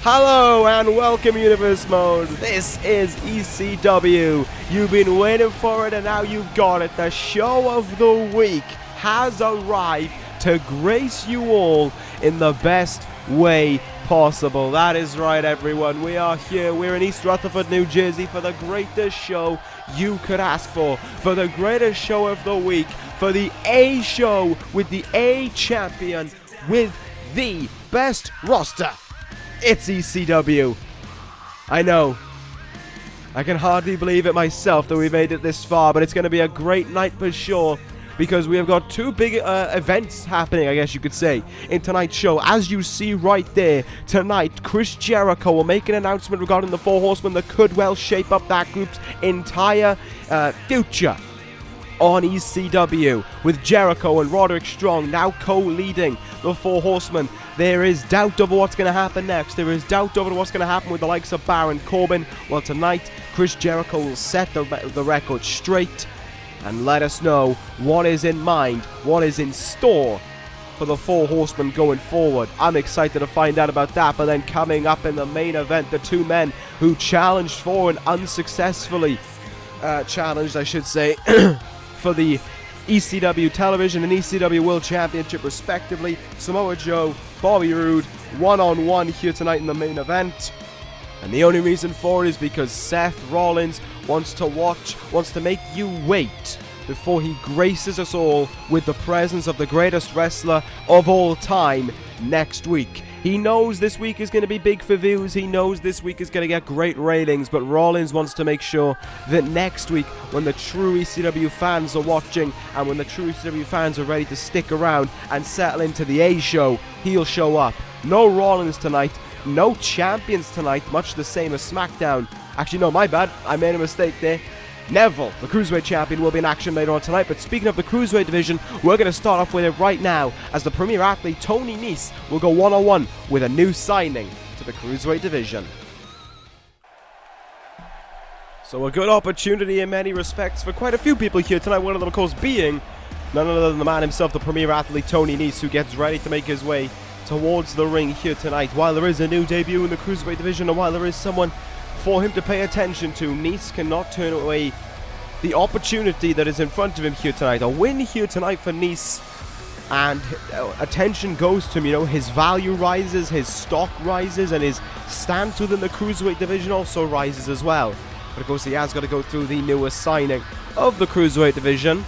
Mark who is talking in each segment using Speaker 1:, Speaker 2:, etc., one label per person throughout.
Speaker 1: Hello and welcome, Universe Mode. This is ECW. You've been waiting for it and now you've got it. The show of the week has arrived to grace you all in the best way possible. That is right, everyone. We are here. We're in East Rutherford, New Jersey for the greatest show you could ask for the greatest show of the week, for the A show with the A champion, with the best roster. It's ECW. I know. I can hardly believe it myself that we made it this far, but it's going to be a great night for sure, because we have got two big events happening, I guess you could say, in tonight's show. As you see right there, tonight, Chris Jericho will make an announcement regarding the Four Horsemen that could well shape up that group's entire future on ECW, with Jericho and Roderick Strong now co-leading the Four Horsemen. There is doubt over what's going to happen next. There is doubt over what's going to happen with the likes of Baron Corbin. Well, tonight, Chris Jericho will set the record straight and let us know what is in mind, what is in store for the Four Horsemen going forward. I'm excited to find out about that. But then coming up in the main event, the two men who challenged for and unsuccessfully challenged, I should say, for the ECW Television and ECW World Championship respectively. Samoa Joe, Bobby Roode, one-on-one here tonight in the main event. And the only reason for it is because Seth Rollins wants to make you wait before he graces us all with the presence of the greatest wrestler of all time next week. He knows this week is going to be big for views. He knows this week is going to get great ratings. But Rollins wants to make sure that next week, when the true ECW fans are watching and when the true ECW fans are ready to stick around and settle into the A show, he'll show up. No Rollins tonight. No champions tonight. Much the same as SmackDown. Actually, no, my bad. I made a mistake there. Neville, the Cruiserweight Champion, will be in action later on tonight. But speaking of the Cruiserweight division, we're going to start off with it right now, as the premier athlete, Tony Nese, will go one-on-one with a new signing to the Cruiserweight division. So a good opportunity in many respects for quite a few people here tonight. One of them, of course, being none other than the man himself, the premier athlete, Tony Nese, who gets ready to make his way towards the ring here tonight. While there is a new debut in the Cruiserweight division, and while there is someone for him to pay attention to, Nese cannot turn away the opportunity that is in front of him here tonight. A win here tonight for Nese, and attention goes to him. You know, his value rises, his stock rises, and his stance within the Cruiserweight division also rises as well. But of course, he has got to go through the newest signing of the Cruiserweight division.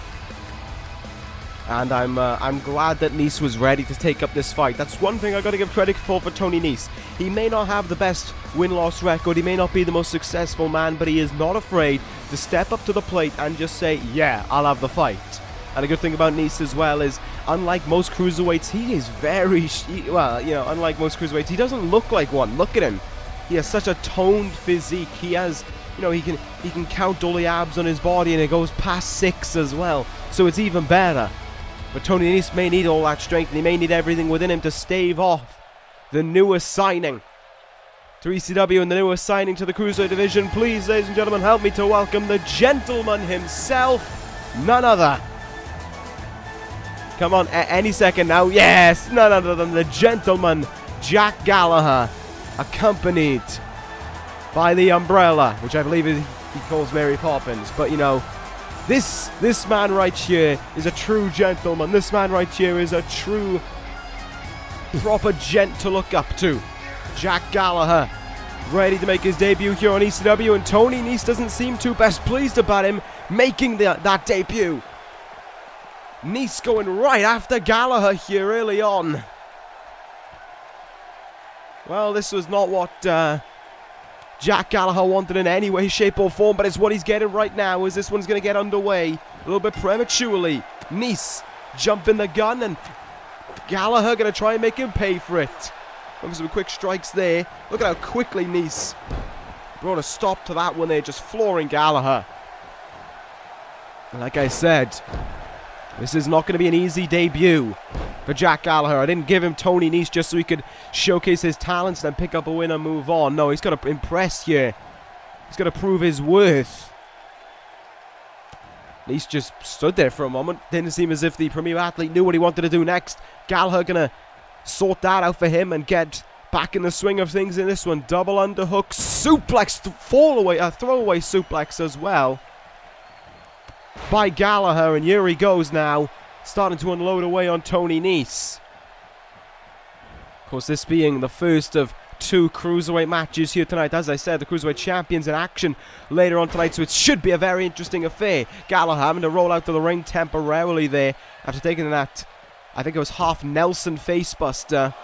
Speaker 1: And I'm glad that Nese was ready to take up this fight. That's one thing I got to give credit for Tony Nese. He may not have the best win-loss record, he may not be the most successful man, but he is not afraid to step up to the plate and just say, yeah, I'll have the fight. And a good thing about Nese as well is, unlike most cruiserweights, he is unlike most cruiserweights, he doesn't look like one. Look at him. He has such a toned physique. He has, he can count all the abs on his body, and it goes past 6 as well. So it's even better. But Tony Nese may need all that strength, and he may need everything within him to stave off the newest signing to ECW and the newest signing to the Cruiserweight division. Please, ladies and gentlemen, help me to welcome the gentleman himself, none other. Come on, any second now. Yes, none other than the gentleman, Jack Gallagher, accompanied by the Umbrella, which I believe he calls Mary Poppins. But, this man right here is a true gentleman. This man right here is a true, proper gent to look up to. Jack Gallagher, ready to make his debut here on ECW, and Tony Nese doesn't seem too best pleased about him making that debut. Nese going right after Gallagher here early on. Well, this was not what Jack Gallagher wanted in any way, shape or form, but it's what he's getting right now, as this one's going to get underway a little bit prematurely. Nese jumping the gun, and Gallagher going to try and make him pay for it. Looking some quick strikes there. Look at how quickly Nese brought a stop to that one there, just flooring Gallagher. And like I said, this is not going to be an easy debut for Jack Gallagher. I didn't give him Tony Nese just so he could showcase his talents and pick up a win and move on. No, he's got to impress here. He's got to prove his worth. Nese just stood there for a moment. Didn't seem as if the premier athlete knew what he wanted to do next. Gallagher going to sort that out for him and get back in the swing of things in this one. Double underhook, suplex, throwaway suplex as well by Gallagher, and here he goes now, starting to unload away on Tony Nese. Of course, this being the first of 2 cruiserweight matches here tonight. As I said, the cruiserweight champions in action later on tonight, so it should be a very interesting affair. Gallagher having to roll out to the ring temporarily there after taking that, I think it was half Nelson facebuster.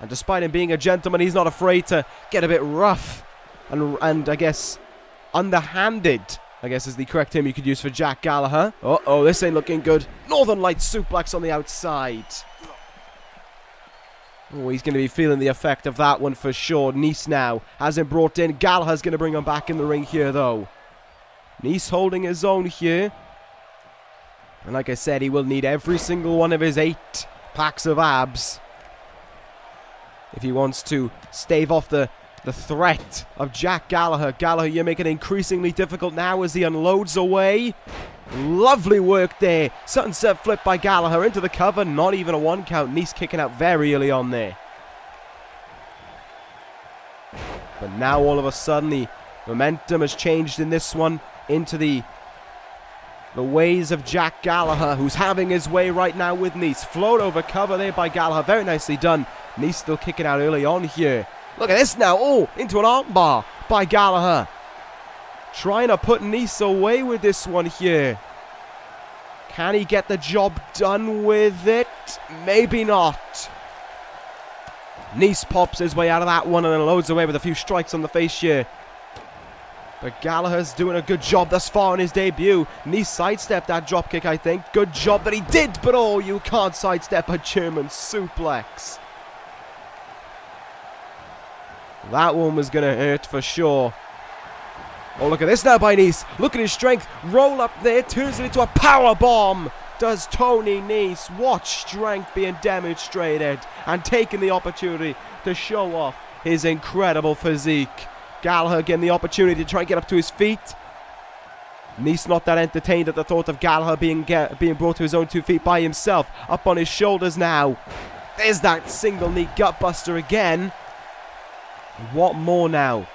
Speaker 1: And despite him being a gentleman, he's not afraid to get a bit rough and I guess underhanded, I guess is the correct term you could use for Jack Gallagher. Uh-oh, this ain't looking good. Northern Light suplex on the outside. Oh, he's going to be feeling the effect of that one for sure. Nese now has him brought in. Gallagher's going to bring him back in the ring here, though. Nese holding his own here. And like I said, he will need every single one of his 8 packs of abs if he wants to stave off the threat of Jack Gallagher. Gallagher, you're making it increasingly difficult now as he unloads away. Lovely work there. Sunset flip by Gallagher into the cover. Not even a 1 count. Nese kicking out very early on there. But now all of a sudden the momentum has changed in this one into the ways of Jack Gallagher, who's having his way right now with Nese. Float over cover there by Gallagher. Very nicely done. Nese still kicking out early on here. Look at this now. Oh, into an armbar by Gallagher. Trying to put Nese away with this one here. Can he get the job done with it? Maybe not. Nese pops his way out of that one and then loads away with a few strikes on the face here. But Gallagher's doing a good job thus far in his debut. Nese sidestepped that dropkick, I think. Good job that he did, but oh, you can't sidestep a German suplex. That one was going to hurt for sure. Oh, look at this now by Nese. Look at his strength. Roll up there. Turns it into a power bomb. Does Tony Nese. Watch strength being demonstrated. And taking the opportunity to show off his incredible physique. Gallagher getting the opportunity to try and get up to his feet. Nese not that entertained at the thought of Gallagher being brought to his own 2 feet by himself. Up on his shoulders now. There's that single knee gutbuster again. What more now?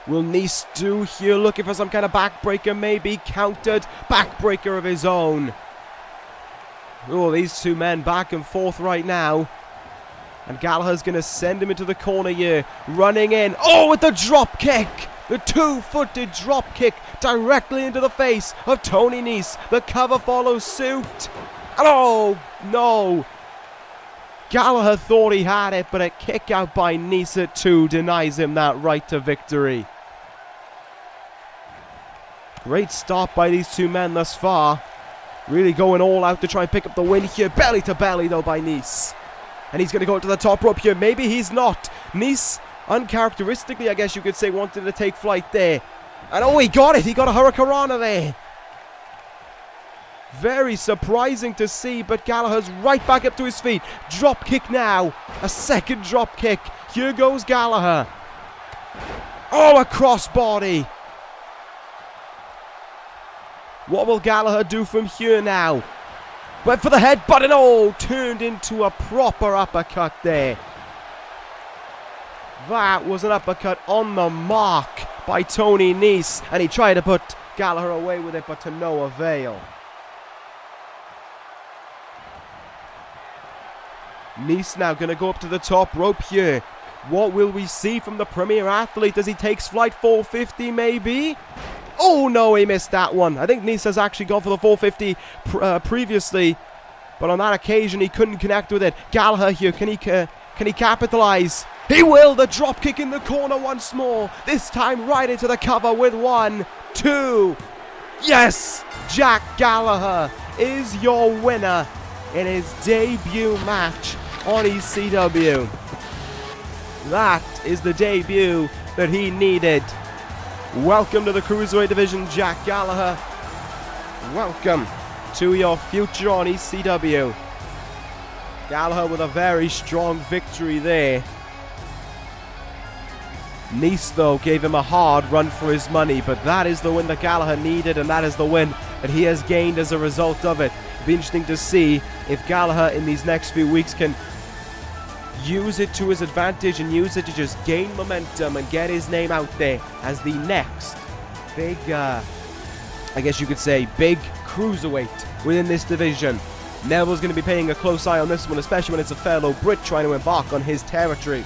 Speaker 1: Will Nese do here? Looking for some kind of backbreaker, maybe. Countered. Backbreaker of his own. Oh, these 2 men back and forth right now. And Gallagher's going to send him into the corner here. Running in. Oh, with the drop kick. The 2-footed drop kick directly into the face of Tony Nese. The cover follows suit. And oh, no. Gallagher thought he had it, but a kick out by Nese at 2 denies him that right to victory. Great start by these 2 men thus far. Really going all out to try and pick up the win here. Belly to belly though by Nese. And he's going to go to the top rope here. Maybe he's not. Nese, uncharacteristically, I guess you could say, wanted to take flight there. And oh, he got it. He got a hurricanrana there. Very surprising to see, but Gallagher's right back up to his feet. Drop kick now. A second drop kick. Here goes Gallagher. Oh, a crossbody. What will Gallagher do from here now? Went for the headbutt and oh, turned into a proper uppercut there. That was an uppercut on the mark by Tony Nese. And he tried to put Gallagher away with it, but to no avail. Nese now going to go up to the top rope here. What will we see from the premier athlete as he takes flight? 450 maybe? Oh no, he missed that one. I think Nese has actually gone for the 450 previously, but on that occasion he couldn't connect with it. Gallagher here, can he capitalize? He will. The drop kick in the corner once more. This time right into the cover with 1, 2. Yes, Jack Gallagher is your winner in his debut match on ECW. That is the debut that he needed. Welcome to the Cruiserweight division, Jack Gallagher. Welcome to your future on ECW. Gallagher with a very strong victory there. Nese, though, gave him a hard run for his money, but that is the win that Gallagher needed, and that is the win that he has gained as a result of it. It'll be interesting to see if Gallagher in these next few weeks can use it to his advantage and use it to just gain momentum and get his name out there as the next big, I guess you could say, big cruiserweight within this division. Neville's going to be paying a close eye on this one, especially when it's a fellow Brit trying to embark on his territory.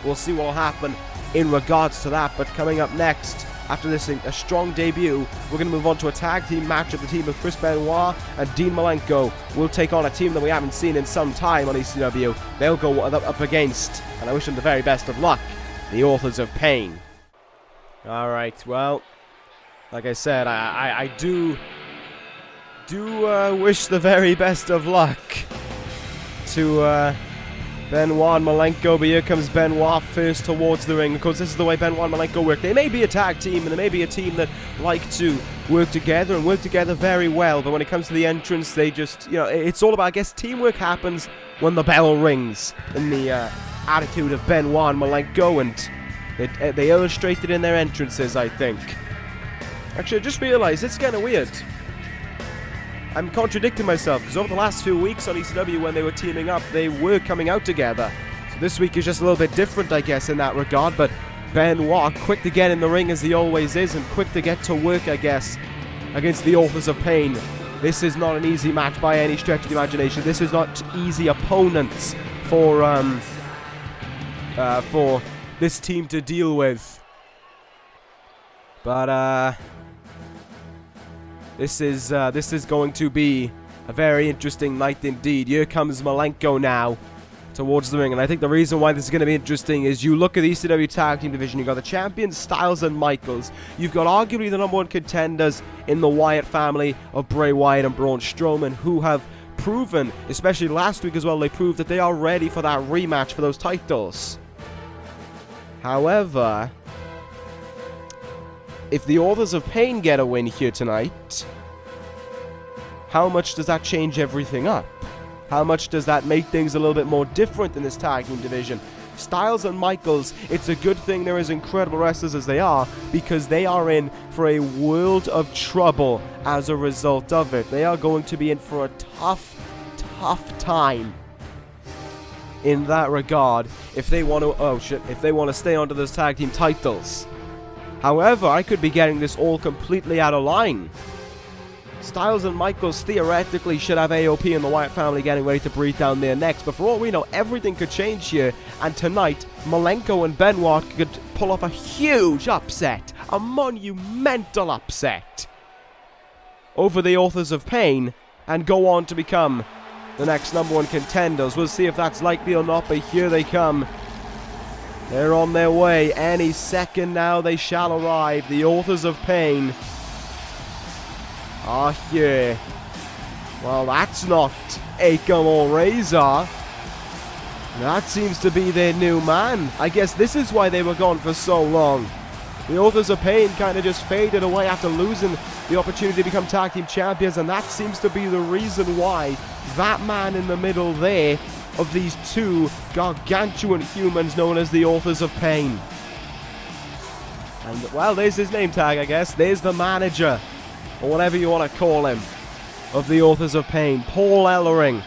Speaker 1: We'll see what will happen in regards to that, but coming up next, after this a strong debut, we're going to move on to a tag team match of the team of Chris Benoit and Dean Malenko. We'll take on a team that we haven't seen in some time on ECW. They'll go up against, and I wish them the very best of luck, the Authors of Pain. Alright, well, like I said, I do wish the very best of luck to Benoit and Malenko, but here comes Benoit first towards the ring. Of course, this is the way Benoit and Malenko work. They may be a tag team, and they may be a team that like to work together and work together very well, but when it comes to the entrance, they just, it's all about, I guess, teamwork happens when the bell rings, in the attitude of Benoit and Malenko, and they illustrate it in their entrances, I think. Actually, I just realized it's kind of weird. I'm contradicting myself, because over the last few weeks on ECW when they were teaming up, they were coming out together. So this week is just a little bit different, I guess, in that regard, but Benoit, quick to get in the ring as he always is, and quick to get to work, I guess, against the Authors of Pain. This is not an easy match by any stretch of the imagination. This is not easy opponents for this team to deal with. But, This is going to be a very interesting night indeed. Here comes Malenko now towards the ring. And I think the reason why this is going to be interesting is you look at the ECW Tag Team Division. You've got the champions, Styles and Michaels. You've got arguably the #1 contenders in the Wyatt family of Bray Wyatt and Braun Strowman, who have proven, especially last week as well, they proved that they are ready for that rematch for those titles. However, if the Authors of Pain get a win here tonight, how much does that change everything up? How much does that make things a little bit more different in this tag team division? Styles and Michaels, it's a good thing they're as incredible wrestlers as they are, because they are in for a world of trouble as a result of it. They are going to be in for a tough time in that regard if they want to stay onto those tag team titles. However, I could be getting this all completely out of line. Styles and Michaels theoretically should have AOP and the Wyatt family getting ready to breathe down their necks, but for all we know, everything could change here, and tonight, Malenko and Benoit could pull off a huge upset, a monumental upset, over the Authors of Pain, and go on to become the next #1 contenders. We'll see if that's likely or not, but here they come. They're on their way. Any second now they shall arrive. The Authors of Pain are here. Well, that's not Akam or Razor. That seems to be their new man. I guess this is why they were gone for so long. The Authors of Pain kind of just faded away after losing the opportunity to become tag team champions, and that seems to be the reason why that man in the middle there of these two gargantuan humans known as the Authors of Pain. And, well, there's his name tag, I guess. There's the manager, or whatever you want to call him, of the Authors of Pain. Paul Ellering.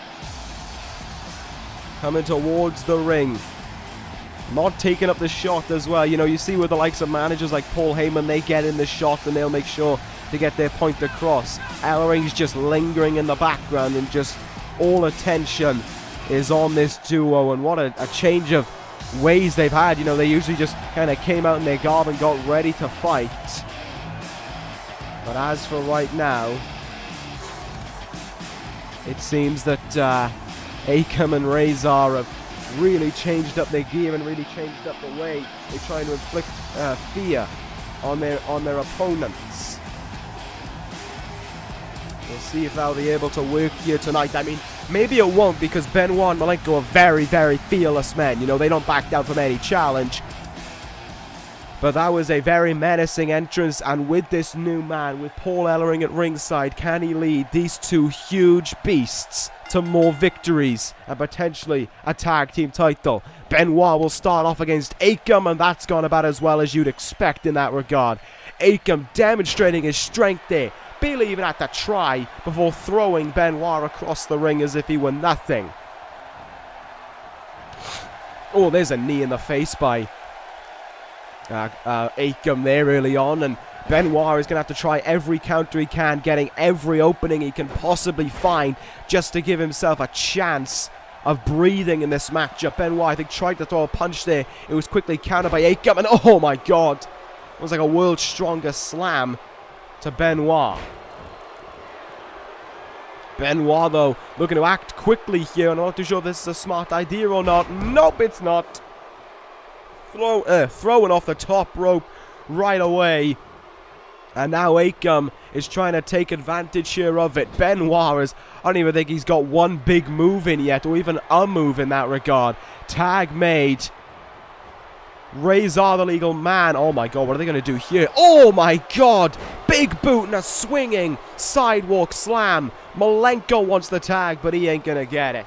Speaker 1: Coming towards the ring. Not taking up the shot as well. You know, you see with the likes of managers like Paul Heyman, they get in the shot and they'll make sure to get their point across. Ellering's just lingering in the background, and just all attention is on this duo, and what a change of ways they've had. You know, they usually just kind of came out in their garb and got ready to fight. But as for right now, it seems that Akam and Razor have really changed up their gear and really changed up the way they're trying to inflict fear on their opponents. We'll see if they'll be able to work here tonight. I mean, maybe it won't, because Benoit and Malenko are very, very fearless men. You know, they don't back down from any challenge. But that was a very menacing entrance, and with this new man, with Paul Ellering at ringside, can he lead these two huge beasts to more victories and potentially a tag team title? Benoit will start off against Akam, and that's gone about as well as you'd expect in that regard. Akam demonstrating his strength there, barely even had to try before throwing Benoit across the ring as if he were nothing. Oh, there's a knee in the face by Akam there early on, and Benoit is going to have to try every counter he can, getting every opening he can possibly find just to give himself a chance of breathing in this matchup. Benoit, I think, tried to throw a punch there. It was quickly countered by Akam, and oh my god, it was like a world's strongest slam to Benoit. Benoit, though, looking to act quickly here. I'm not too sure if this is a smart idea or not. Nope, it's not. Throwing off the top rope right away. And now Akam is trying to take advantage here of it. Benoit is, I don't even think he's got one big move in yet, or even a move in that regard. Tag made. Razor, the legal man. Oh my god, what are they going to do here? Oh my god! Big boot and a swinging sidewalk slam. Malenko wants the tag, but he ain't going to get it.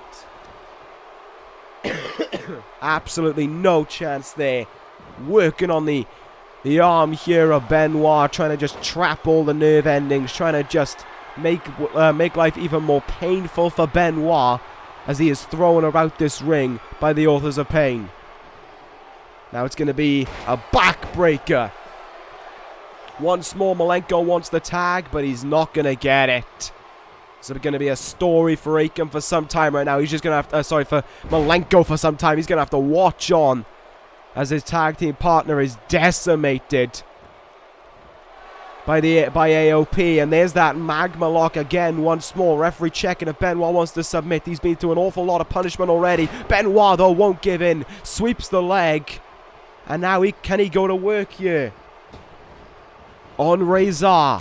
Speaker 1: Absolutely no chance there. Working on the arm here of Benoit, trying to just trap all the nerve endings, trying to just make life even more painful for Benoit as he is thrown about this ring by the Authors of Pain. Now it's going to be a backbreaker. Once more, Malenko wants the tag, but he's not going to get it. It's going to be a story for Akam for some time right now. He's just going to have to, for Malenko for some time. He's going to have to watch on as his tag team partner is decimated by AOP. And there's that magma lock again once more. Referee checking if Benoit wants to submit. He's been through an awful lot of punishment already. Benoit, though, won't give in. Sweeps the leg. And now can he go to work here? On Razor.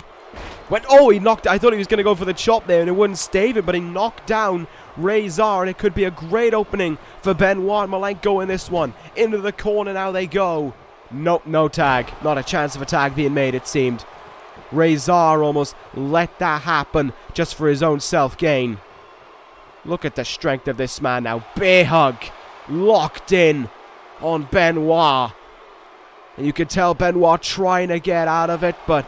Speaker 1: He knocked. I thought he was going to go for the chop there and it wouldn't stave it, but he knocked down Razor, and it could be a great opening for Benoit and Malenko in this one. Into the corner now they go. Nope, no tag. Not a chance of a tag being made, it seemed. Razor almost let that happen just for his own self-gain. Look at the strength of this man now. Bear hug. Locked in on Benoit. And you could tell Benoit trying to get out of it, but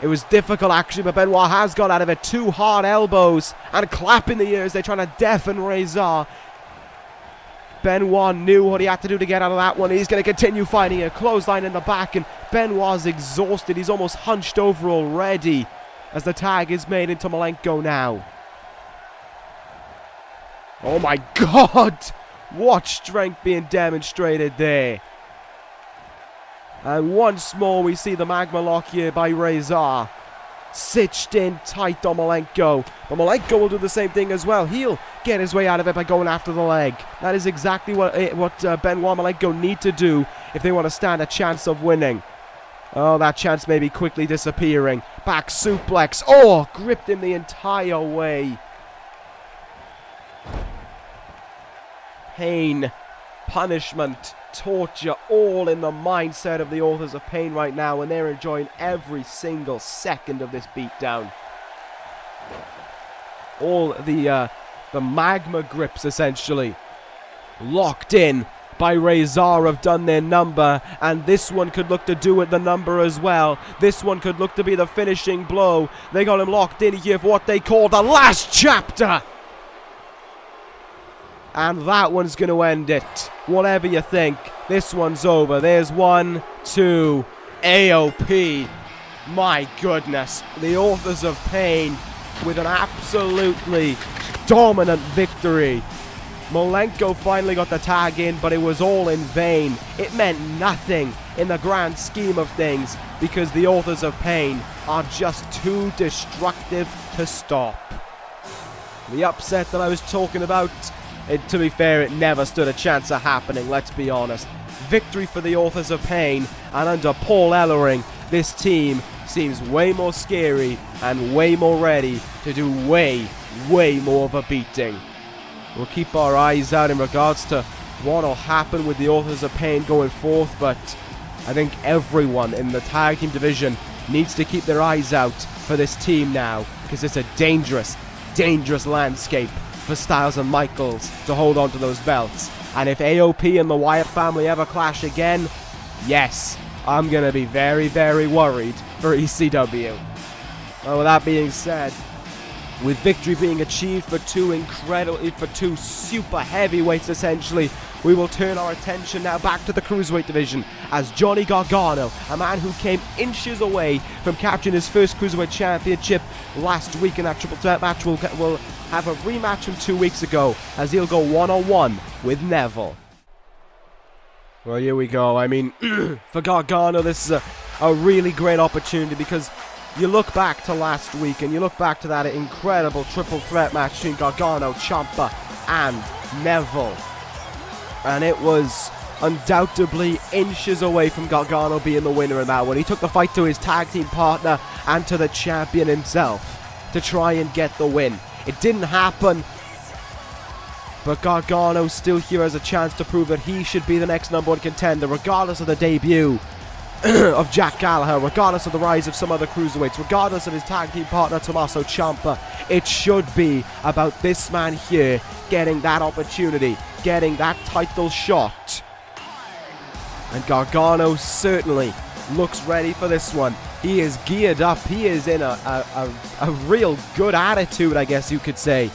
Speaker 1: it was difficult actually, but Benoit has got out of it. 2 hard elbows and clap in the ears. They're trying to deafen Razor. Benoit knew what he had to do to get out of that one. He's going to continue fighting a clothesline in the back, and Benoit's exhausted. He's almost hunched over already as the tag is made into Malenko now. Oh my god! What strength being demonstrated there. And once more we see the magma lock here by Razor. Stitched in tight on Malenko. But Malenko will do the same thing as well. He'll get his way out of it by going after the leg. That is exactly what Benoit and Malenko need to do if they want to stand a chance of winning. Oh, that chance may be quickly disappearing. Back suplex. Oh, gripped him the entire way. Pain, punishment, torture, all in the mindset of the Authors of Pain right now, and they're enjoying every single second of this beatdown. All the magma grips, essentially, locked in by Razor, have done their number, and this one could look to do it the number as well. This one could look to be the finishing blow. They got him locked in here for what they call the last chapter. And that one's going to end it. Whatever you think, this one's over. There's 1, 2, AOP. My goodness. The Authors of Pain with an absolutely dominant victory. Malenko finally got the tag in, but it was all in vain. It meant nothing in the grand scheme of things because the Authors of Pain are just too destructive to stop. The upset that I was talking about, to be fair, it never stood a chance of happening, let's be honest. Victory for the Authors of Pain, and under Paul Ellering, this team seems way more scary and way more ready to do way more of a beating. We'll keep our eyes out in regards to what will happen with the Authors of Pain going forth, but I think everyone in the tag team division needs to keep their eyes out for this team now, because it's a dangerous landscape for Styles and Michaels to hold on to those belts. And if AOP and the Wyatt family ever clash again, yes, I'm going to be very worried for ECW. Well, with that being said, with victory being achieved for two super heavyweights essentially, we will turn our attention now back to the Cruiserweight division as Johnny Gargano, a man who came inches away from capturing his first Cruiserweight Championship last week in that triple threat match, will have a rematch from 2 weeks ago as he'll go one-on-one with Neville. Well, here we go. I mean, for Gargano, this is a really great opportunity because you look back to last week and you look back to that incredible triple threat match between Gargano, Ciampa, and Neville. And it was undoubtedly inches away from Gargano being the winner in that one. He took the fight to his tag team partner and to the champion himself to try and get the win. It didn't happen, but Gargano still here has a chance to prove that he should be the next #1 contender, regardless of the debut of Jack Gallagher, regardless of the rise of some other cruiserweights, regardless of his tag team partner Tommaso Ciampa. It should be about this man here getting that opportunity, getting that title shot. And Gargano certainly looks ready for this one. He is geared up. He is in a real good attitude, I guess you could say,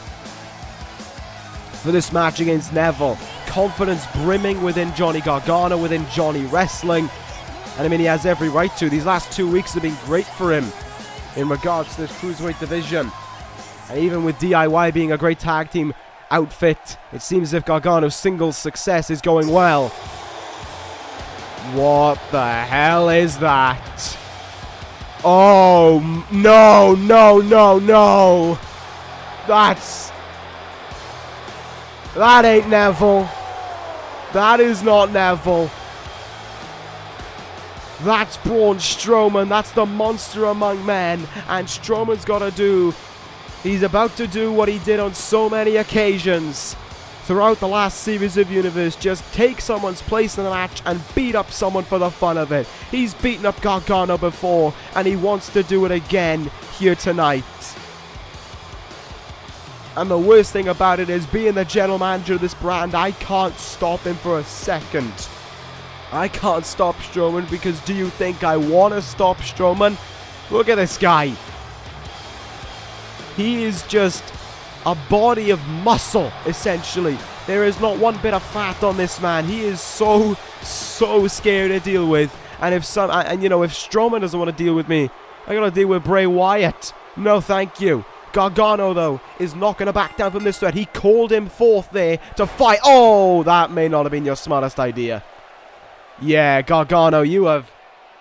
Speaker 1: for this match against Neville. Confidence brimming within Johnny Gargano, within Johnny Wrestling. And I mean, he has every right to. These last 2 weeks have been great for him in regards to this Cruiserweight division. And even with DIY being a great tag team outfit, it seems as if Gargano's singles success is going well. What the hell is that? Oh, no, no, no, no. That ain't Neville. That is not Neville. That's Braun Strowman. That's the monster among men. And Strowman's got to do... He's about to do what he did on so many occasions throughout the last series of Universe. Just take someone's place in the match and beat up someone for the fun of it. He's beaten up Gargano before, and he wants to do it again here tonight. And the worst thing about it is, being the general manager of this brand, I can't stop him for a second. I can't stop Strowman because do you think I want to stop Strowman? Look at this guy. He is just a body of muscle, essentially. There is not one bit of fat on this man. He is so scary to deal with. And if Strowman doesn't want to deal with me, I gotta deal with Bray Wyatt. No, thank you. Gargano, though, is not going to back down from this threat. He called him forth there to fight. Oh, that may not have been your smartest idea. Yeah, Gargano, you have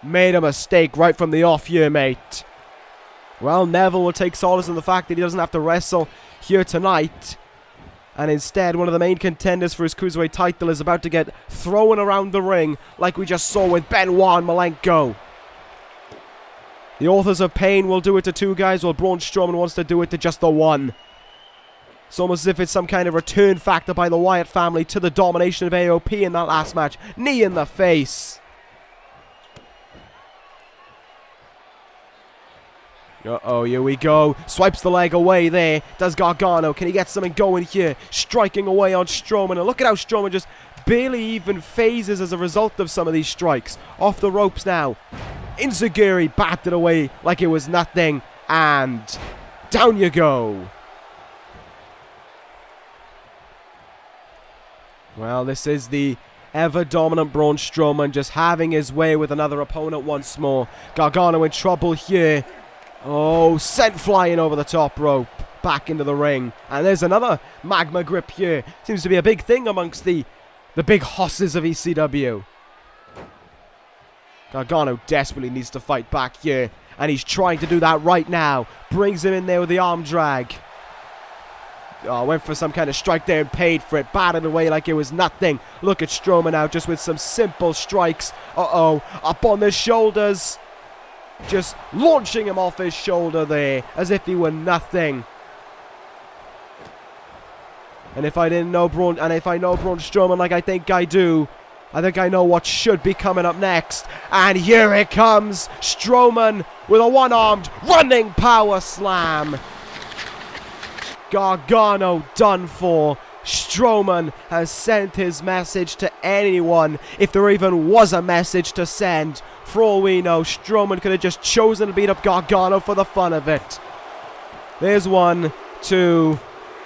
Speaker 1: made a mistake right from the off here, mate. Well, Neville will take solace in the fact that he doesn't have to wrestle here tonight. And instead, one of the main contenders for his Cruiserweight title is about to get thrown around the ring like we just saw with Benoit and Malenko. The Authors of Pain will do it to 2 guys, while Braun Strowman wants to do it to just the 1. It's almost as if it's some kind of return factor by the Wyatt family to the domination of AOP in that last match. Knee in the face. Uh-oh, here we go. Swipes the leg away there. Does Gargano. Can he get something going here? Striking away on Strowman. And look at how Strowman just barely even phases as a result of some of these strikes. Off the ropes now. Enziguri batted away like it was nothing. And down you go. Well, this is the ever-dominant Braun Strowman just having his way with another opponent once more. Gargano in trouble here. Oh, sent flying over the top rope. Back into the ring. And there's another magma grip here. Seems to be a big thing amongst the big hosses of ECW. Gargano desperately needs to fight back here. And he's trying to do that right now. Brings him in there with the arm drag. Oh, went for some kind of strike there and paid for it. Batted away like it was nothing. Look at Strowman now just with some simple strikes. Uh-oh. Up on the shoulders. Just launching him off his shoulder there as if he were nothing. And if I know Braun Strowman like I think I do, I think I know what should be coming up next. And here it comes. Strowman with a one-armed running power slam. Gargano done for. Strowman has sent his message to anyone, if there even was a message to send. For all we know, Strowman could have just chosen to beat up Gargano for the fun of it. There's 1, 2,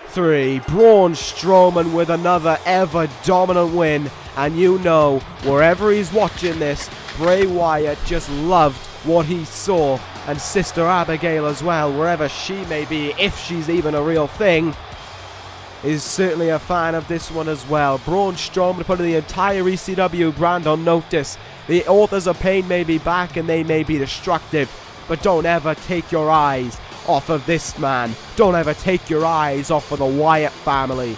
Speaker 1: 3. Braun Strowman with another ever dominant win. And you know, wherever he's watching this, Bray Wyatt just loved what he saw. And Sister Abigail as well, wherever she may be, if she's even a real thing, is certainly a fan of this one as well. Braun Strowman putting the entire ECW brand on notice. The Authors of Pain may be back and they may be destructive, but don't ever take your eyes off of this man. Don't ever take your eyes off of the Wyatt family.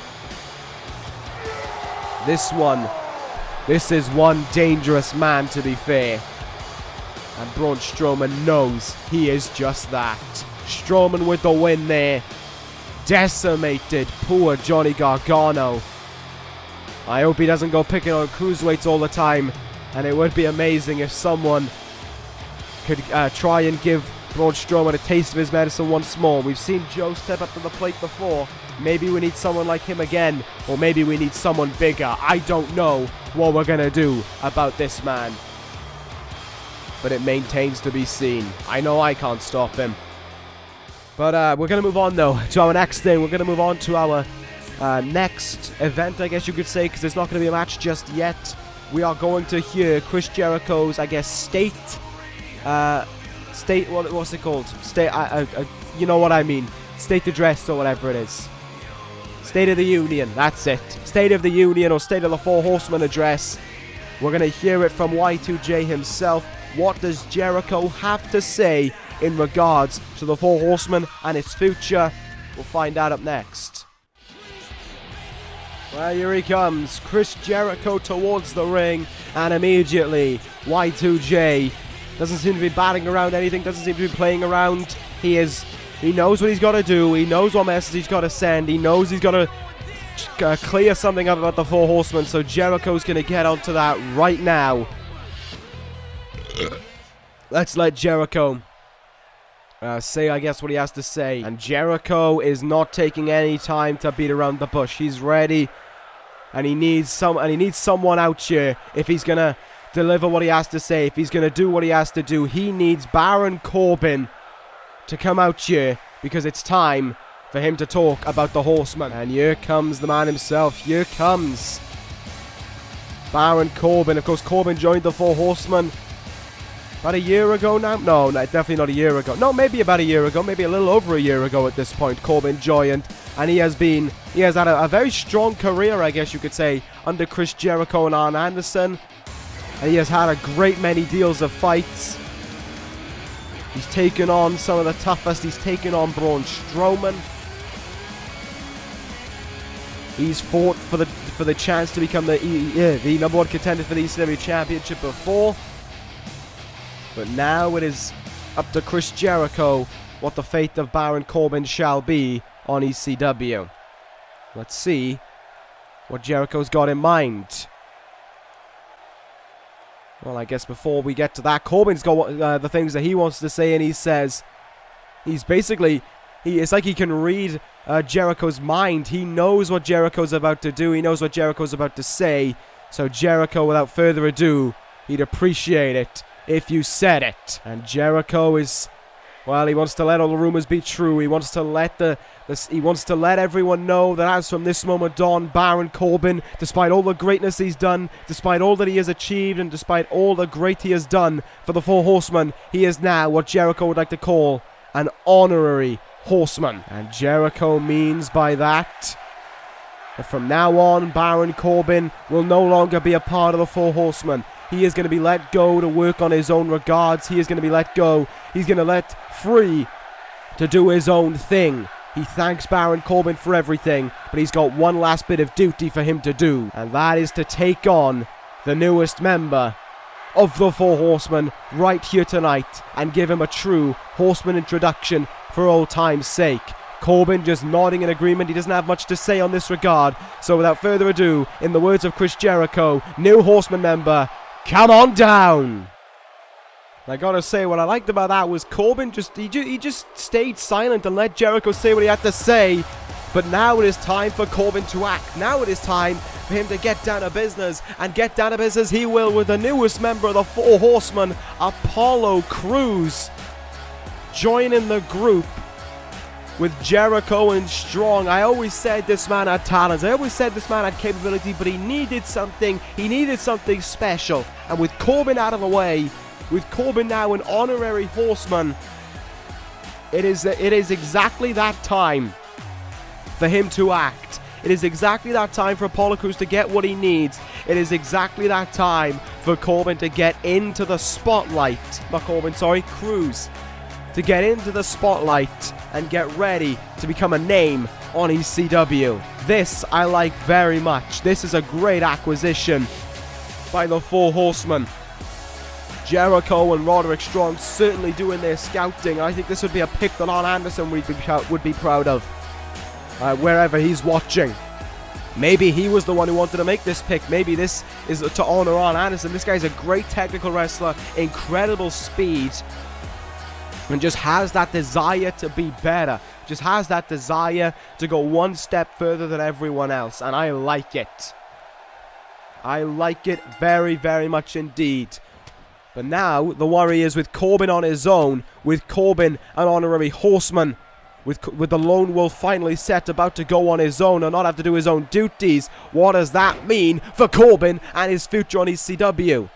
Speaker 1: This is one dangerous man, to be fair. And Braun Strowman knows he is just that. Strowman with the win there. Decimated poor Johnny Gargano. I hope he doesn't go picking on cruiserweights all the time. And it would be amazing if someone could try and give Braun Strowman a taste of his medicine once more. We've seen Joe step up to the plate before. Maybe we need someone like him again. Or maybe we need someone bigger. I don't know what we're going to do about this man. But it maintains to be seen. I know I can't stop him. But we're going to move on, though, to our next thing. We're going to move on to our next event, I guess you could say, because there's not going to be a match just yet. We are going to hear Chris Jericho's, I guess, what's it called? You know what I mean. State address or whatever it is. State of the Union, that's it. State of the Union or State of the Four Horsemen address. We're going to hear it from Y2J himself. What does Jericho have to say in regards to the Four Horsemen and its future? We'll find out up next. Well, here he comes. Chris Jericho towards the ring. And immediately, Y2J doesn't seem to be batting around anything. Doesn't seem to be playing around. He knows what he's got to do. He knows what message he's got to send. He knows he's got to clear something up about the Four Horsemen. So Jericho's going to get onto that right now. Let's let Jericho say, I guess, what he has to say. And Jericho is not taking any time to beat around the bush. He's ready, and he needs someone out here if he's gonna deliver what he has to say. If he's gonna do what he has to do, he needs Baron Corbin to come out here because it's time for him to talk about the Horsemen. And here comes the man himself. Here comes Baron Corbin. Of course, Corbin joined the Four Horsemen about a year ago now? No, definitely not a year ago. No, maybe about a year ago. Maybe a little over a year ago at this point. Corbin joined. And he has had a very strong career, I guess you could say, under Chris Jericho and Arn Anderson. And he has had a great many deals of fights. He's taken on some of the toughest. He's taken on Braun Strowman. He's fought for the chance to become the number one contender for the ECW Championship before. But now it is up to Chris Jericho what the fate of Baron Corbin shall be on ECW. Let's see what Jericho's got in mind. Well, I guess before we get to that, Corbin's got the things that he wants to say, and he says it's like he can read Jericho's mind. He knows what Jericho's about to do. He knows what Jericho's about to say. So Jericho, without further ado, he'd appreciate it if you said it. And Jericho is, well, he wants to let all the rumors be true. He wants to let everyone know that as from this moment on, Baron Corbin, despite all the greatness he's done, despite all that he has achieved, and despite all the great he has done for the Four Horsemen, he is now what Jericho would like to call an honorary horseman. And Jericho means by that from now on, Baron Corbin will no longer be a part of the Four Horsemen. He is going to be let go to work on his own regards. He is going to be let go. He's going to let free to do his own thing. He thanks Baron Corbin for everything, but he's got one last bit of duty for him to do, and that is to take on the newest member of the Four Horsemen right here tonight and give him a true Horseman introduction for old time's sake. Corbin just nodding in agreement. He doesn't have much to say on this regard, so without further ado, in the words of Chris Jericho, new Horseman member, come on down. I gotta say, what I liked about that was Corbin he just stayed silent and let Jericho say what he had to say. But now it is time for Corbin to act. Now it is time for him to get down to business. And get down to business he will with the newest member of the Four Horsemen, Apollo Crews, joining the group. with Jericho and Strong. I always said this man had talent. I always said this man had capability, but he needed something. He needed something special. And with Corbin out of the way, with Corbin now an honorary Horseman, it is exactly that time for him to act. It is exactly that time for Apollo Crews to get what he needs. It is exactly that time for Corbin to get into the spotlight. Not Corbin, sorry, Crews. To get into the spotlight and get ready to become a name on ECW. This I like very much. This is a great acquisition by the Four Horsemen. Jericho and Roderick Strong certainly doing their scouting. I think this would be a pick that Arn Anderson would be proud of. Wherever he's watching. Maybe he was the one who wanted to make this pick. Maybe this is to honor Arn Anderson. This guy's a great technical wrestler, incredible speed, and just has that desire to be better. Just has that desire to go one step further than everyone else. And I like it. I like it very, very much indeed. But now the worry is with Corbin on his own, with Corbin an honorary Horseman, with the Lone Wolf finally set, about to go on his own and not have to do his own duties. What does that mean for Corbin and his future on ECW?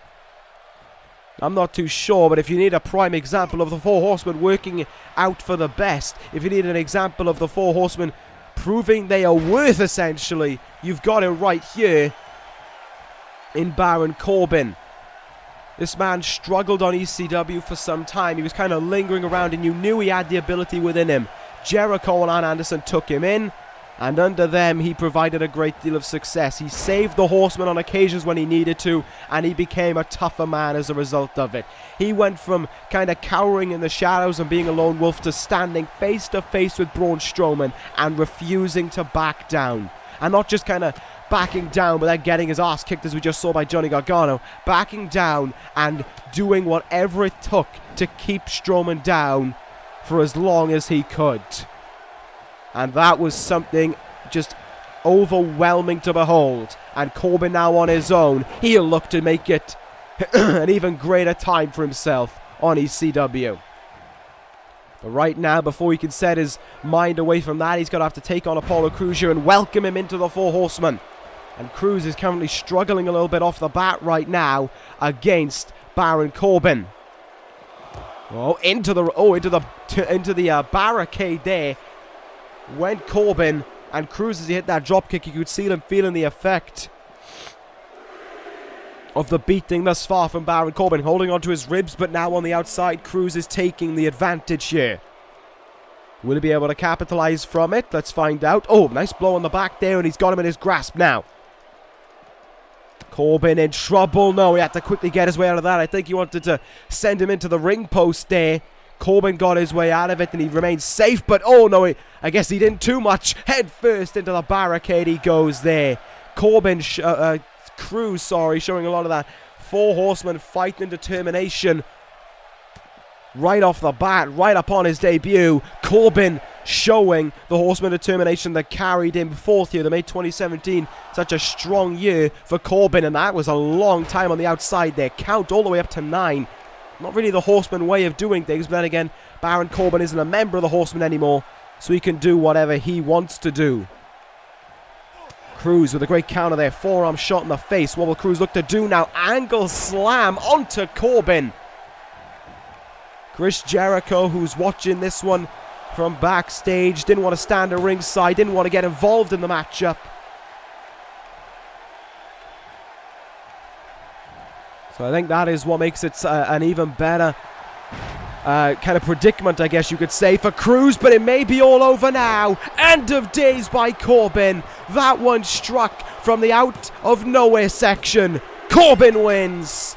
Speaker 1: I'm not too sure, but if you need a prime example of the Four Horsemen working out for the best, if you need an example of the Four Horsemen proving they are worth, essentially, you've got it right here in Baron Corbin. This man struggled on ECW for some time. He was kind of lingering around, and you knew he had the ability within him. Jericho and Arn Anderson took him in, and under them he provided a great deal of success. He saved the Horsemen on occasions when he needed to, and he became a tougher man as a result of it. He went from kind of cowering in the shadows and being a lone wolf to standing face to face with Braun Strowman and refusing to back down. And not just kind of backing down but then getting his ass kicked, as we just saw by Johnny Gargano. Backing down and doing whatever it took to keep Strowman down for as long as he could. And that was something just overwhelming to behold. And Corbin now on his own, he'll look to make it an even greater time for himself on ECW. But right now, before he can set his mind away from that, he's going to have to take on Apollo Crews here and welcome him into the Four Horsemen. And Crews is currently struggling a little bit off the bat right now against Baron Corbin. Into the barricade there went Corbin, and Crews, as he hit that drop kick, you could see him feeling the effect of the beating thus far from Baron Corbin, holding onto his ribs, but now on the outside, Crews is taking the advantage here. Will he be able to capitalize from it? Let's find out. Oh, nice blow on the back there, and he's got him in his grasp now. Corbin in trouble. No, he had to quickly get his way out of that. I think he wanted to send him into the ring post there. Corbin got his way out of it and he remained safe, but oh no, I guess he didn't too much. Head first into the barricade he goes there. Crews, showing a lot of that Four Horsemen fight and determination right off the bat, right upon his debut. Corbin showing the Horseman determination that carried him fourth year, that made 2017 such a strong year for Corbin, and that was a long time on the outside there. Count all the way up to 9. Not really the Horseman way of doing things, but then again, Baron Corbin isn't a member of the Horsemen anymore, so he can do whatever he wants to do. Crews with a great counter there, forearm shot in the face. What will Crews look to do now? Angle slam onto Corbin. Chris Jericho, who's watching this one from backstage, didn't want to stand at ringside, didn't want to get involved in the matchup. So I think that is what makes it an even better kind of predicament, I guess you could say, for Crews, but it may be all over now. End of days by Corbin. That one struck from the out of nowhere section. Corbin wins.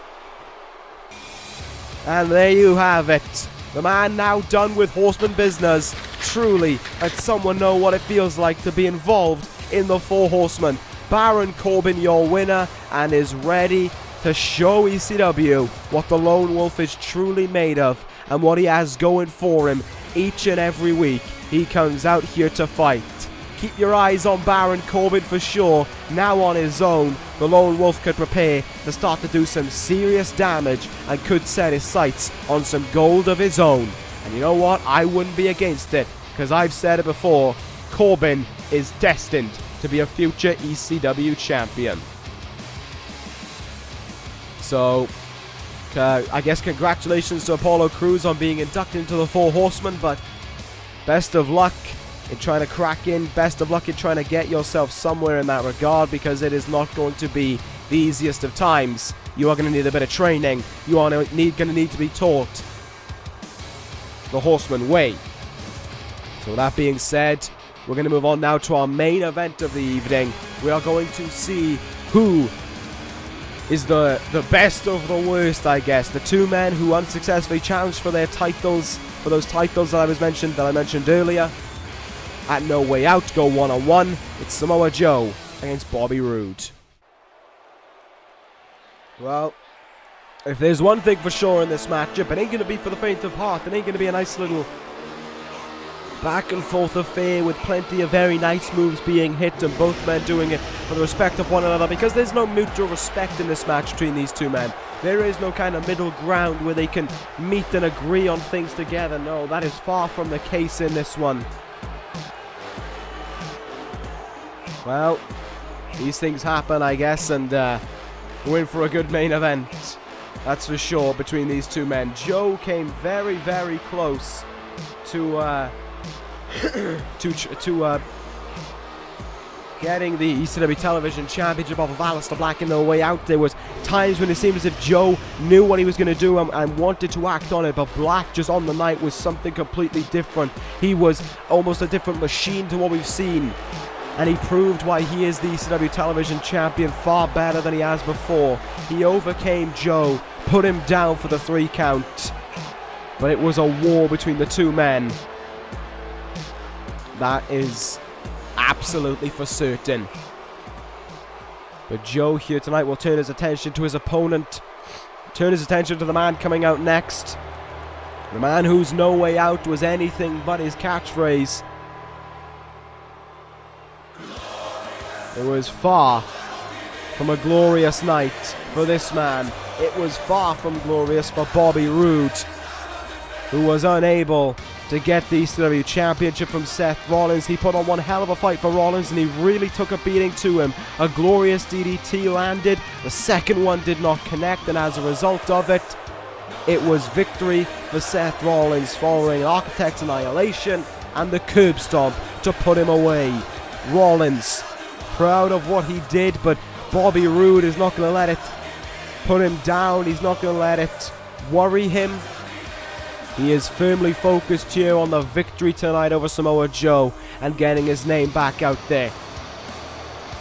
Speaker 1: And there you have it. The man now done with Horseman business. Truly, let someone know what it feels like to be involved in the Four Horsemen. Baron Corbin, your winner, and is ready to show ECW what the Lone Wolf is truly made of and what he has going for him each and every week he comes out here to fight. Keep your eyes on Baron Corbin for sure. Now on his own, the Lone Wolf could prepare to start to do some serious damage and could set his sights on some gold of his own. And you know what? I wouldn't be against it. because I've said it before, Corbin is destined to be a future ECW champion. So, I guess congratulations to Apollo Crews on being inducted into the Four Horsemen, but best of luck in trying to crack in. Best of luck in trying to get yourself somewhere in that regard, because it is not going to be the easiest of times. You are going to need a bit of training. You are going to need to be taught the Horseman way. So that being said, we're going to move on now to our main event of the evening. We are going to see who is the best of the worst, I guess. The two men who unsuccessfully challenged for their titles, for those titles that I mentioned earlier. At No Way Out, go one-on-one. It's Samoa Joe against Bobby Roode. Well, if there's one thing for sure in this matchup, it ain't going to be for the faint of heart. It ain't going to be a nice little back and forth affair with plenty of very nice moves being hit and both men doing it for the respect of one another, because there's no mutual respect in this match between these two men. There is no kind of middle ground where they can meet and agree on things together. No, that is far from the case in this one. Well, these things happen, I guess, and we're in for a good main event. That's for sure between these two men. Joe came very, very close to getting the ECW Television Championship off of Aleister Black in No Way Out. There was times when it seemed as if Joe knew what he was going to do and wanted to act on it, but Black just on the night was something completely different. He was almost a different machine to what we've seen, and he proved why he is the ECW Television Champion far better than he has before. He overcame Joe, put him down for the 3 count, but it was a war between the two men. That is absolutely for certain. But Joe here tonight will turn his attention to his opponent, turn his attention to the man coming out next. The man whose No Way Out was anything but his catchphrase. It was far from a glorious night for this man. It was far from glorious for Bobby Roode, who was unable to get the ECW Championship from Seth Rollins. He put on one hell of a fight for Rollins, and he really took a beating to him. A glorious DDT landed. The second one did not connect, and as a result of it, it was victory for Seth Rollins following Architect's Annihilation and the curb stomp to put him away. Rollins, proud of what he did, but Bobby Roode is not going to let it put him down. He's not going to let it worry him. He is firmly focused here on the victory tonight over Samoa Joe and getting his name back out there.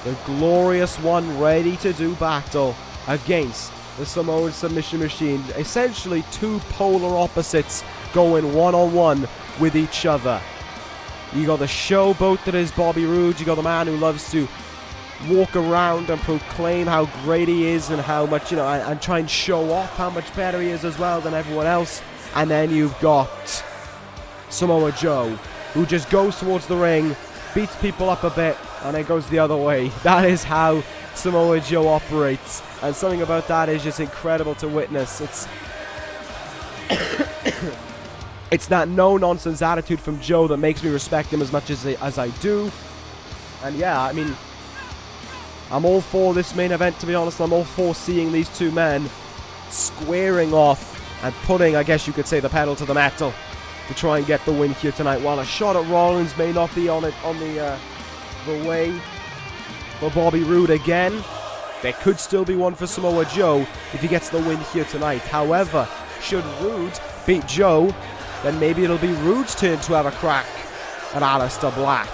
Speaker 1: The glorious one ready to do battle against the Samoan Submission Machine. Essentially two polar opposites going one-on-one with each other. You got the showboat that is Bobby Roode. You got the man who loves to walk around and proclaim how great he is and how much, and try and show off how much better he is as well than everyone else. And then you've got Samoa Joe, who just goes towards the ring, beats people up a bit, and then goes the other way. That is how Samoa Joe operates, and something about that is just incredible to witness. It's that no-nonsense attitude from Joe that makes me respect him as much as I do. And yeah, I mean, I'm all for this main event, to be honest. I'm all for seeing these two men squaring off and putting, I guess you could say, the pedal to the metal to try and get the win here tonight. While a shot at Rollins may not be on the way for Bobby Roode again, there could still be one for Samoa Joe if he gets the win here tonight. However, should Roode beat Joe, then maybe it'll be Roode's turn to have a crack at Aleister Black.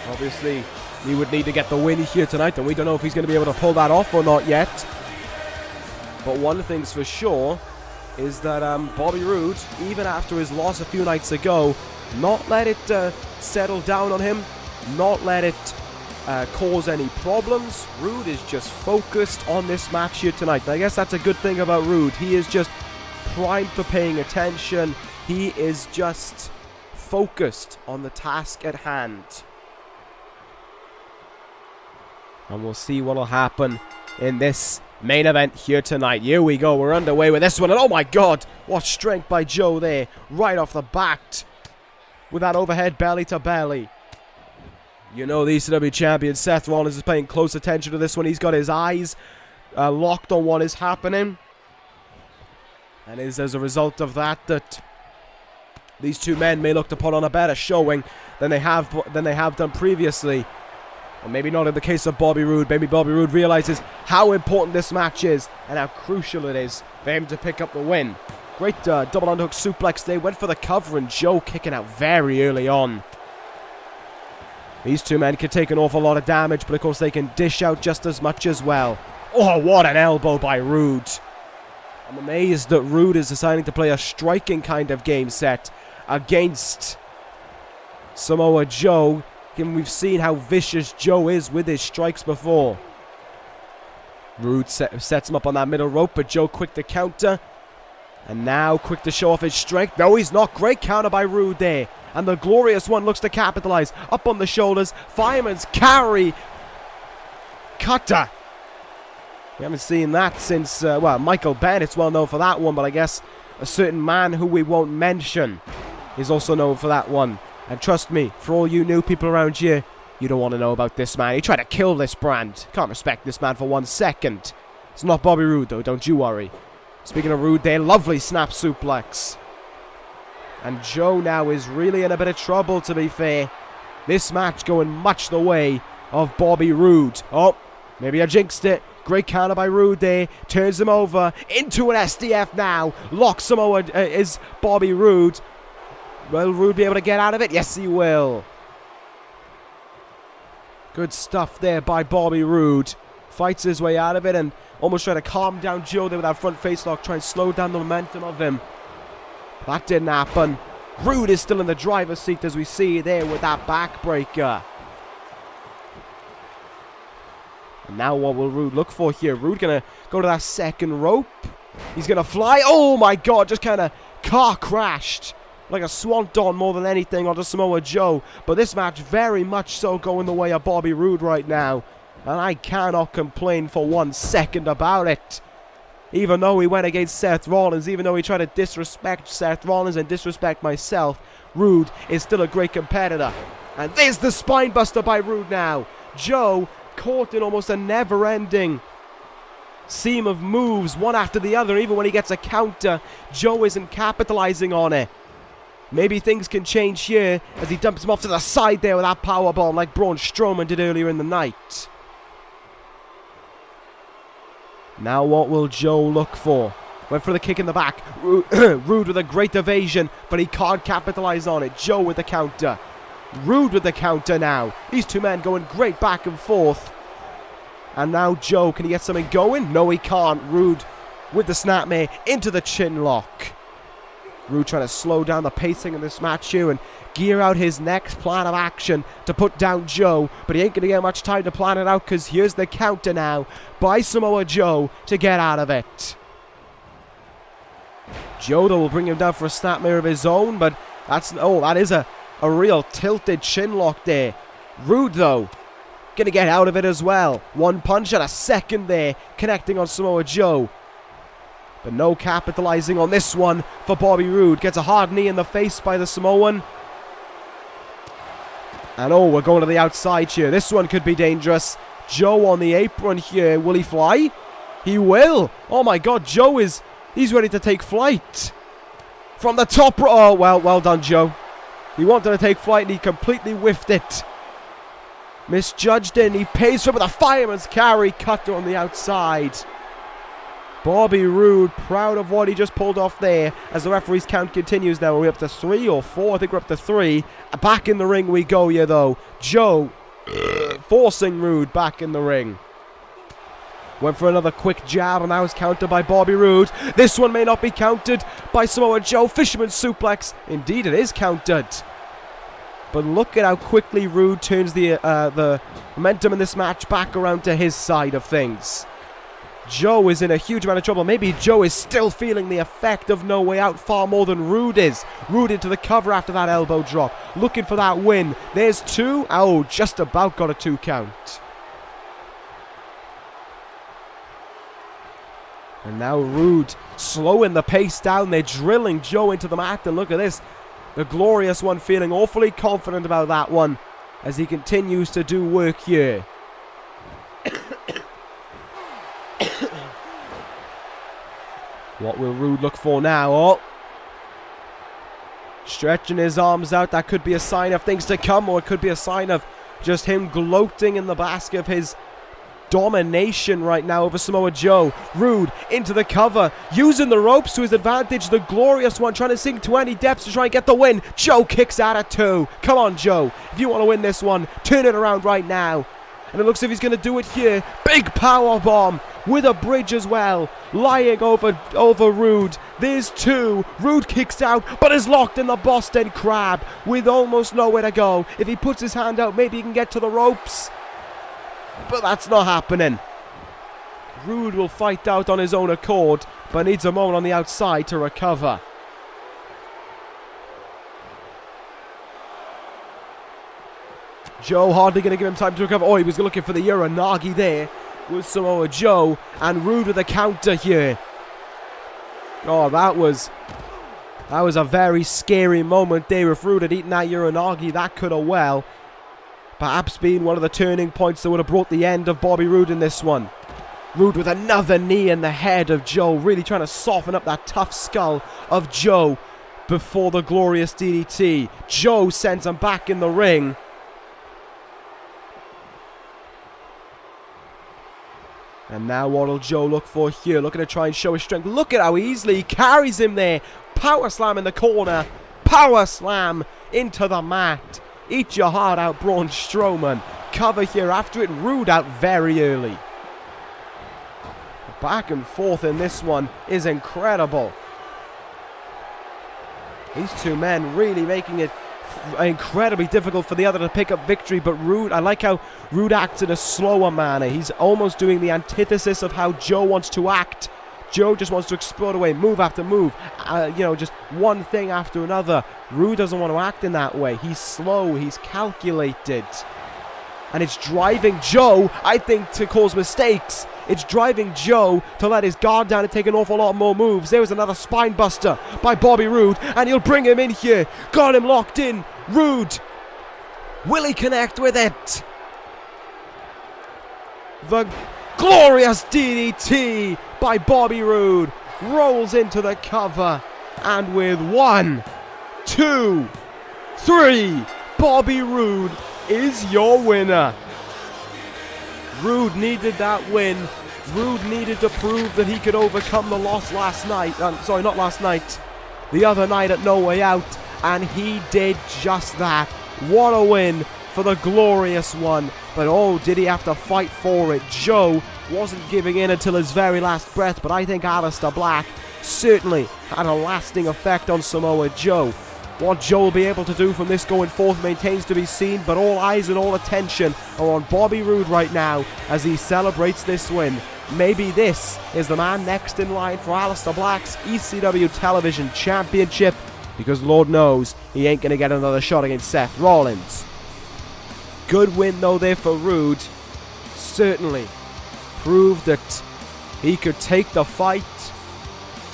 Speaker 1: Obviously, he would need to get the win here tonight, and we don't know if he's going to be able to pull that off or not yet. But one thing's for sure is that Bobby Roode, even after his loss a few nights ago, not let it settle down on him, not let it cause any problems. Roode is just focused on this match here tonight. And I guess that's a good thing about Roode. He is just primed for paying attention. He is just focused on the task at hand. And we'll see what will happen in this Main event here tonight. Here we go. We're underway with this one. And oh my god, what strength by Joe there. Right off the bat. With that overhead belly to belly. You know the ECW champion Seth Rollins is paying close attention to this one. He's got his eyes locked on what is happening. And it is as a result of that that these two men may look to put on a better showing than they have done previously. Or maybe not in the case of Bobby Roode. Maybe Bobby Roode realizes how important this match is and how crucial it is for him to pick up the win. Great double underhook suplex there. Went for the cover and Joe kicking out very early on. These two men can take an awful lot of damage, but of course they can dish out just as much as well. Oh, what an elbow by Roode. I'm amazed that Roode is deciding to play a striking kind of game set against Samoa Joe, given we've seen how vicious Joe is with his strikes before. Roode sets him up on that middle rope, but Joe quick to counter. And now quick to show off his strength. No, he's not. Great counter by Roode there. And the Glorious One looks to capitalize. Up on the shoulders. Fireman's carry. Cutter. We haven't seen that since, well, Michael Bennett's well known for that one, but I guess a certain man who we won't mention is also known for that one. And trust me, for all you new people around here, you don't want to know about this man. He tried to kill this brand. Can't respect this man for 1 second. It's not Bobby Roode, though, don't you worry. Speaking of Roode there, lovely snap suplex. And Joe now is really in a bit of trouble, to be fair. This match going much the way of Bobby Roode. Oh, maybe I jinxed it. Great counter by Roode there. Turns him over into an SDF now. Locks Samoa is Bobby Roode. Will Roode be able to get out of it? Yes, he will. Good stuff there by Bobby Roode. Fights his way out of it and almost trying to calm down Joe there with that front face lock. Try and slow down the momentum of him. That didn't happen. Roode is still in the driver's seat as we see there with that backbreaker. And now what will Roode look for here? Roode going to go to that second rope. He's going to fly. Oh my god, just kind of car crashed. Like a swanton more than anything onto Samoa Joe. But this match very much so going the way of Bobby Roode right now. And I cannot complain for 1 second about it. Even though he went against Seth Rollins, even though he tried to disrespect Seth Rollins and disrespect myself, Roode is still a great competitor. And there's the spine buster by Roode now. Joe caught in almost a never-ending seam of moves, one after the other. Even when he gets a counter, Joe isn't capitalizing on it. Maybe things can change here as he dumps him off to the side there with that powerbomb like Braun Strowman did earlier in the night. Now what will Joe look for? Went for the kick in the back. Roode with a great evasion, but he can't capitalize on it. Joe with the counter. Roode with the counter now. These two men going great back and forth. And now Joe, can he get something going? No, he can't. Roode with the snapmare into the chin lock. Roode trying to slow down the pacing of this match here and gear out his next plan of action to put down Joe. But he ain't going to get much time to plan it out because here's the counter now by Samoa Joe to get out of it. Joe, though, will bring him down for a snapmare of his own, but that is a real tilted chin lock there. Roode, though, going to get out of it as well. One punch and a second there, connecting on Samoa Joe. But no capitalizing on this one for Bobby Roode. Gets a hard knee in the face by the Samoan. And oh, we're going to the outside here. This one could be dangerous. Joe on the apron here. Will he fly? He will. Oh my god, Joe he's ready to take flight. From the top. Oh, well done, Joe. He wanted to take flight and he completely whiffed it. Misjudged it and he pays for it with a fireman's carry. Cutter on the outside. Bobby Roode proud of what he just pulled off there as the referee's count continues now. Are we up to 3 or 4? I think we're up to 3. Back in the ring we go here though. Joe forcing Roode back in the ring. Went for another quick jab and that was countered by Bobby Roode. This one may not be countered by Samoa Joe. Fisherman suplex. Indeed it is countered. But look at how quickly Roode turns the momentum in this match back around to his side of things. Joe is in a huge amount of trouble. Maybe Joe is still feeling the effect of No Way Out far more than Roode is. Roode into the cover after that elbow drop. Looking for that win. There's 2. Oh, just about got a 2 count. And now Roode slowing the pace down. They're drilling Joe into the mat. And look at this. The Glorious One feeling awfully confident about that one as he continues to do work here. What will Roode look for now? Oh. Stretching his arms out. That could be a sign of things to come, or it could be a sign of just him gloating in the bask of his domination right now over Samoa Joe. Roode into the cover, using the ropes to his advantage. The Glorious One trying to sink to any depths to try and get the win. Joe kicks out at 2. Come on, Joe. If you want to win this one, turn it around right now. And it looks as if he's going to do it here. Big power bomb with a bridge as well. Lying over Roode. There's 2. Roode kicks out, but is locked in the Boston Crab with almost nowhere to go. If he puts his hand out, maybe he can get to the ropes. But that's not happening. Roode will fight out on his own accord, but needs a moment on the outside to recover. Joe hardly going to give him time to recover. Oh, he was looking for the Uranagi there with Samoa Joe. And Roode with a counter here. Oh, that was a very scary moment there. If Roode had eaten that Uranagi, that could have well perhaps been one of the turning points that would have brought the end of Bobby Roode in this one. Roode with another knee in the head of Joe, really trying to soften up that tough skull of Joe before the glorious DDT. Joe sends him back in the ring. And now what will Joe look for here? Looking to try and show his strength. Look at how easily he carries him there. Power slam in the corner. Power slam into the mat. Eat your heart out, Braun Strowman. Cover here after it. Roode out very early. Back and forth in this one is incredible. These two men really making it incredibly difficult for the other to pick up victory. But Roode, I like how Roode acts in a slower manner. He's almost doing the antithesis of how Joe wants to act. Joe just wants to explode away, move after move, just one thing after another. Roode doesn't want to act in that way. He's slow, he's calculated. And it's driving Joe, I think, to cause mistakes. It's driving Joe to let his guard down and take an awful lot more moves. There was another spine buster by Bobby Roode, and he'll bring him in here. Got him locked in. Roode. Will he connect with it? The glorious DDT by Bobby Roode rolls into the cover, and with 1, 2, 3, Bobby Roode is your winner. Roode needed that win. Roode needed to prove that he could overcome the loss last night. The other night at No Way Out, and he did just that. What a win for the Glorious One. But oh, did he have to fight for it. Joe wasn't giving in until his very last breath, but I think Aleister Black certainly had a lasting effect on Samoa Joe. What Joe will be able to do from this going forth maintains to be seen, but all eyes and all attention are on Bobby Roode right now as he celebrates this win. Maybe this is the man next in line for Aleister Black's ECW Television Championship, because Lord knows he ain't going to get another shot against Seth Rollins. Good win though there for Roode. Certainly proved that he could take the fight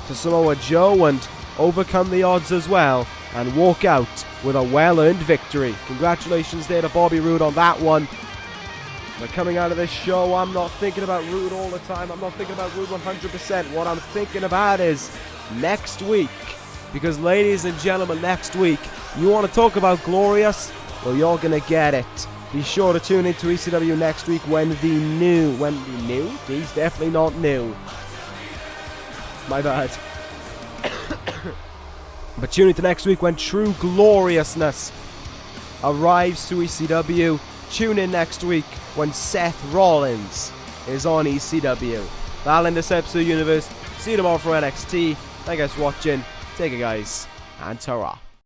Speaker 1: to Samoa Joe and overcome the odds as well, and walk out with a well-earned victory. Congratulations there to Bobby Roode on that one. But coming out of this show, I'm not thinking about Roode all the time. I'm not thinking about Roode 100%. What I'm thinking about is next week. Because ladies and gentlemen, next week, you want to talk about glorious? Well, you're going to get it. Be sure to tune into ECW next week when the new... He's definitely not new. My bad. But tune into next week when true gloriousness arrives to ECW. Tune in next week when Seth Rollins is on ECW. That'll end this episode of Universe. See you tomorrow for NXT. Thank you guys for watching. Take it, guys. And ta-ra.